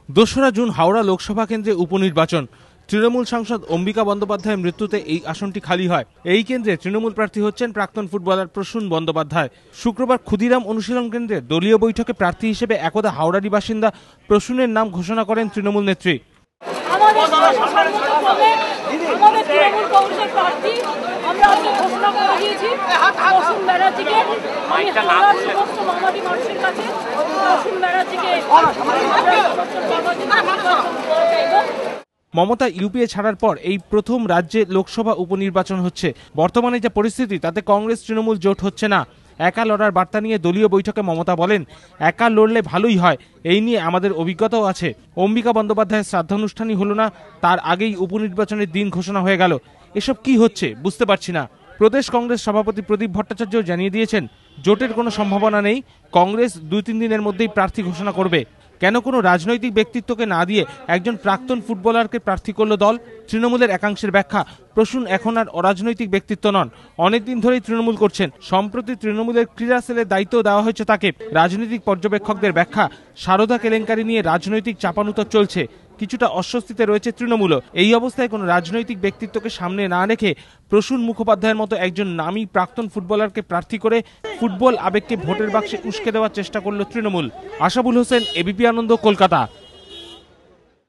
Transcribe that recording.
2রা June Howrah Lok Sabha কেন্দ্রে উপনির্বাচন। তৃণমূল সাংসদ অম্বিকা বন্দ্যোপাধ্যায়ের মৃত্যুতে এই আসনটি খালি হয়। এই কেন্দ্রে তৃণমূল প্রার্থী হচ্ছেন প্রাক্তন ফুটবলার প্রসূন বন্দ্যোপাধ্যায়। শুক্রবার ক্ষুদিরাম অনুশীলন কেন্দ্রে দলীয় বৈঠকে প্রার্থী হিসেবে একদা হাওড়ারই বাসিন্দা প্রসূনের নাম ঘোষণা করেন তৃণমূল নেত্রী। মমতা ইউপিএ ছাড়ার পর এই প্রথম রাজ্যে লোকসভা উপনির্বাচন হচ্ছে। বর্তমানে যে পরিস্থিতি তাতে কংগ্রেস তৃণমূল জোট হচ্ছে না। একা লড়ার বার্তা নিয়ে দলীয় বৈঠকে মমতা বলেন, একা লড়লে ভালোই হয়, এই নিয়ে আমাদের অভিজ্ঞতাও আছে। অম্বিকা বন্দ্যোপাধ্যায়ের শ্রাদ্ধানুষ্ঠানই হলো না, তার আগেই উপনির্বাচনের দিন ঘোষণা হয়ে গেল। এসব কি হচ্ছে বুঝতে পারছি না। প্রদেশ কংগ্রেস সভাপতি প্রদীপ ভট্টাচার্য জানিয়ে দিয়েছেন, জোটের কোনো সম্ভাবনা নেই। কংগ্রেস 2-3 দিনের মধ্যেই প্রার্থী ঘোষণা করবে। কেন কোনো রাজনৈতিক ব্যক্তিত্বকে না দিয়ে একজন প্রাক্তন ফুটবলারকে প্রার্থী করল দল? তৃণমূলের একাংশের ব্যাখ্যা, প্রসূন এখন আর অরাজনৈতিক ব্যক্তিত্ব নন, অনেকদিন ধরেই তৃণমূল করছেন। সম্প্রতি তৃণমূলের ক্রীড়া সেলের দায়িত্ব দেওয়া হয়েছে তাকে। রাজনৈতিক পর্যবেক্ষকদের ব্যাখ্যা, সারদা কেলেঙ্কারি নিয়ে রাজনৈতিক চাপানুতর চলছে, কিছুটা অস্বস্তিতে রয়েছে তৃণমূলও। এই অবস্থায় কোনো রাজনৈতিক ব্যক্তিত্বকে সামনে না রেখে প্রসূন মুখোপাধ্যায়ের মতো একজন নামী প্রাক্তন ফুটবলারকে প্রার্থী করে ফুটবল আবেগকে ভোটের বাক্সে উস্কে দেওয়ার চেষ্টা করল তৃণমূল। আশাবুল হোসেন, এবিপি আনন্দ, কলকাতা।